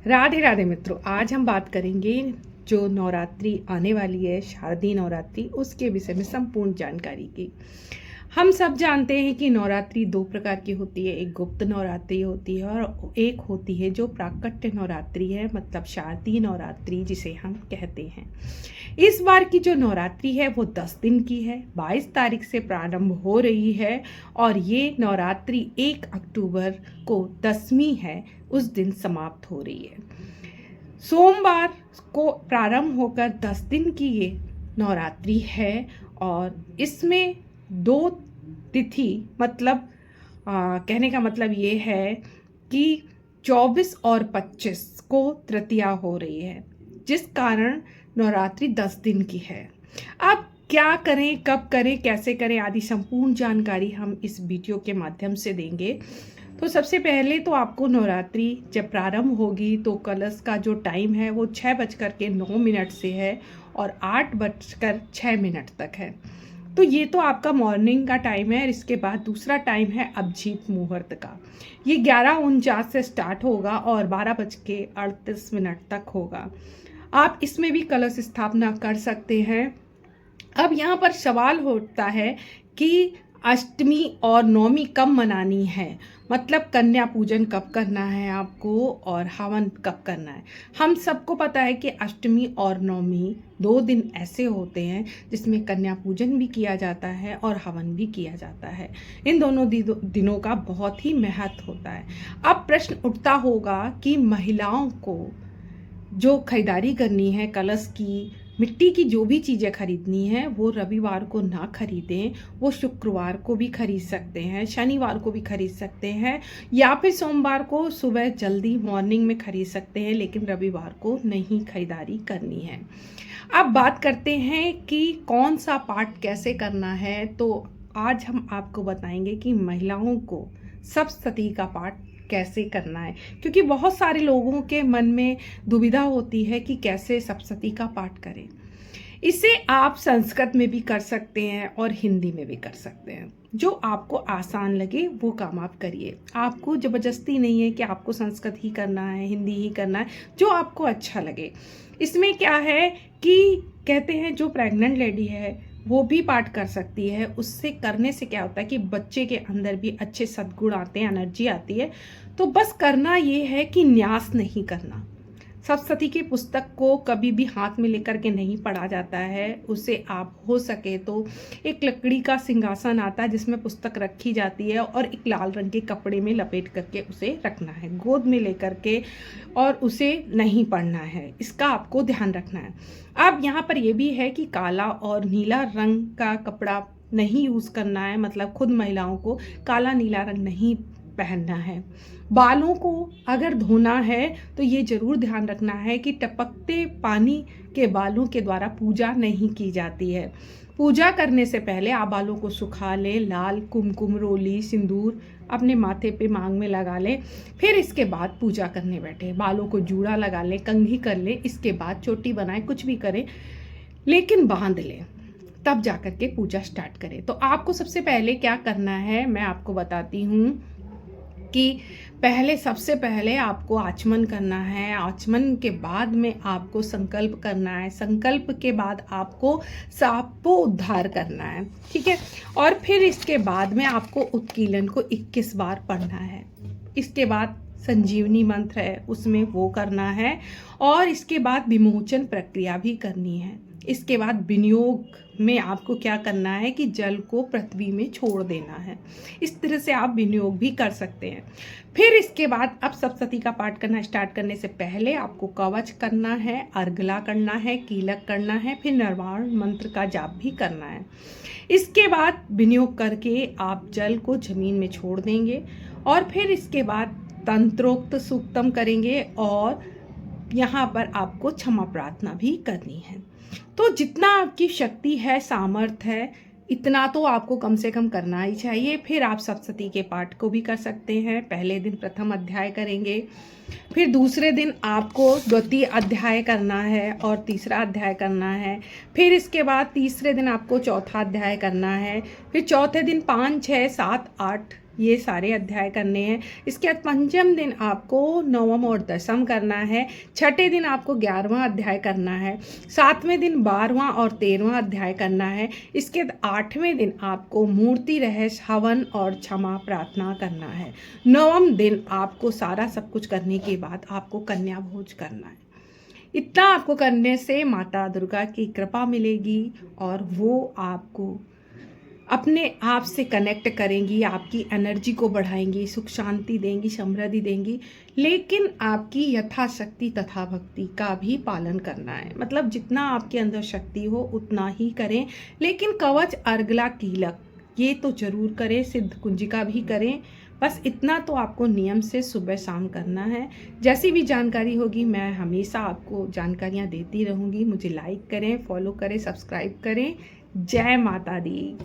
राधे राधे मित्रों, आज हम बात करेंगे जो नवरात्रि आने वाली है, शारदीय नवरात्रि, उसके विषय में संपूर्ण जानकारी की। हम सब जानते हैं कि नवरात्रि दो प्रकार की होती है। एक गुप्त नवरात्रि होती है और एक होती है जो प्राकट्य नवरात्रि है, मतलब शारदीय नवरात्रि जिसे हम कहते हैं। इस बार की जो नवरात्रि है वो 10 दिन की है, 22 तारीख से प्रारंभ हो रही है और ये नवरात्रि 1 अक्टूबर को 10वीं है, उस दिन समाप्त हो रही है। सोमवार को प्रारंभ होकर 10 दिन की ये नवरात्रि है और इसमें दो तिथि, मतलब कहने का मतलब ये है कि 24 और 25 को तृतीया हो रही है, जिस कारण नवरात्रि 10 दिन की है। अब क्या करें, कब करें, कैसे करें आदि संपूर्ण जानकारी हम इस वीडियो के माध्यम से देंगे। तो सबसे पहले तो आपको नवरात्रि जब प्रारंभ होगी तो कलश का जो टाइम है वो 6:09 से है और 8:06 तक है। तो ये तो आपका मॉर्निंग का टाइम है। इसके बाद दूसरा टाइम है अभिजीत मुहूर्त का। ये 11:49 से स्टार्ट होगा और 12:38 तक होगा। आप इसमें भी कलश स्थापना कर सकते हैं। अब यहाँ पर सवाल होता है कि अष्टमी और नवमी कब मनानी है, मतलब कन्या पूजन कब करना है आपको और हवन कब करना है। हम सबको पता है कि अष्टमी और नवमी 2 दिन ऐसे होते हैं जिसमें कन्या पूजन भी किया जाता है और हवन भी किया जाता है। इन दोनों दिनों का बहुत ही महत्व होता है। अब प्रश्न उठता होगा कि महिलाओं को जो खरीदारी करनी है कलश की, मिट्टी की जो भी चीज़ें खरीदनी है वो रविवार को ना खरीदें, वो शुक्रवार को भी खरीद सकते हैं, शनिवार को भी खरीद सकते हैं या फिर सोमवार को सुबह जल्दी मॉर्निंग में खरीद सकते हैं, लेकिन रविवार को नहीं खरीदारी करनी है। अब बात करते हैं कि कौन सा पाठ कैसे करना है। तो आज हम आपको बताएंगे कि महिलाओं को सप्तशती का पाठ कैसे करना है, क्योंकि बहुत सारे लोगों के मन में दुविधा होती है कि कैसे सप्तशती का पाठ करें। इसे आप संस्कृत में भी कर सकते हैं और हिंदी में भी कर सकते हैं। जो आपको आसान लगे वो काम आप करिए। आपको ज़बरदस्ती नहीं है कि आपको संस्कृत ही करना है, हिंदी ही करना है, जो आपको अच्छा लगे। इसमें क्या है कि कहते हैं जो प्रेग्नेंट लेडी है वो भी पाठ कर सकती है। उससे करने से क्या होता है कि बच्चे के अंदर भी अच्छे सद्गुण आते हैं, एनर्जी आती है। तो बस करना ये है कि न्यास नहीं करना। सप्तशती की पुस्तक को कभी भी हाथ में लेकर के नहीं पढ़ा जाता है। उसे आप हो सके तो एक लकड़ी का सिंहासन आता है जिसमें पुस्तक रखी जाती है और एक लाल रंग के कपड़े में लपेट करके उसे रखना है, गोद में लेकर के, और उसे नहीं पढ़ना है। इसका आपको ध्यान रखना है। अब यहाँ पर यह भी है कि काला और नीला रंग का कपड़ा नहीं यूज़ करना है, मतलब खुद महिलाओं को काला नीला रंग नहीं पहनना है। बालों को अगर धोना है तो ये जरूर ध्यान रखना है कि टपकते पानी के बालों के द्वारा पूजा नहीं की जाती है। पूजा करने से पहले आप बालों को सुखा लें, लाल कुमकुम, रोली, सिंदूर अपने माथे पे मांग में लगा लें। फिर इसके बाद पूजा करने बैठे, बालों को जूड़ा लगा लें, कंघी कर लें, इसके बाद चोटी बनाएं, कुछ भी करें लेकिन बांध लें, तब जाकर के पूजा स्टार्ट करें। तो आपको सबसे पहले क्या करना है मैं आपको बताती हूँ कि सबसे पहले आपको आचमन करना है। आचमन के बाद में आपको संकल्प करना है। संकल्प के बाद आपको सापों उद्धार करना है, ठीक है। और फिर इसके बाद में आपको उत्कीलन को 21 बार पढ़ना है। इसके बाद संजीवनी मंत्र है उसमें वो करना है और इसके बाद विमोचन प्रक्रिया भी करनी है। इसके बाद विनियोग में आपको क्या करना है कि जल को पृथ्वी में छोड़ देना है। इस तरह से आप विनियोग भी कर सकते हैं। फिर इसके बाद अब सप्तशती का पाठ करना स्टार्ट करने से पहले आपको कवच करना है, अर्गला करना है, कीलक करना है, फिर निर्वाण मंत्र का जाप भी करना है। इसके बाद विनियोग करके आप जल को जमीन में छोड़ देंगे और फिर इसके बाद तंत्रोक्त सूक्तम करेंगे और यहाँ पर आपको क्षमा प्रार्थना भी करनी है। तो जितना आपकी शक्ति है, सामर्थ्य है, इतना तो आपको कम से कम करना ही चाहिए। फिर आप सप्तशती के पाठ को भी कर सकते हैं। पहले दिन प्रथम अध्याय करेंगे, फिर दूसरे दिन आपको द्वितीय अध्याय करना है और तीसरा अध्याय करना है। फिर इसके बाद तीसरे दिन आपको चौथा अध्याय करना है। फिर चौथे दिन 5, 6, 7, 8 ये सारे अध्याय करने हैं। इसके बाद पंचम दिन आपको नवम और दसम करना है। छठे दिन आपको 11वां अध्याय करना है। सातवें दिन 12वां और 13वां अध्याय करना है। इसके बाद 8वें दिन आपको मूर्ति रहस्य, हवन और क्षमा प्रार्थना करना है। नवम दिन आपको सारा सब कुछ करने के बाद आपको कन्या भोज करना है। इतना आपको करने से माता दुर्गा की कृपा मिलेगी और वो आपको अपने आप से कनेक्ट करेंगी, आपकी एनर्जी को बढ़ाएंगी, सुख शांति देंगी, समृद्धि देंगी। लेकिन आपकी यथाशक्ति तथा भक्ति का भी पालन करना है। मतलब जितना आपके अंदर शक्ति हो उतना ही करें, लेकिन कवच, अर्गला, कीलक ये तो जरूर करें, सिद्ध कुंजिका भी करें। बस इतना तो आपको नियम से सुबह शाम करना है। जैसी भी जानकारी होगी मैं हमेशा आपको जानकारियाँ देती रहूँगी। मुझे लाइक करें, फॉलो करें, सब्सक्राइब करें। जय माता दी।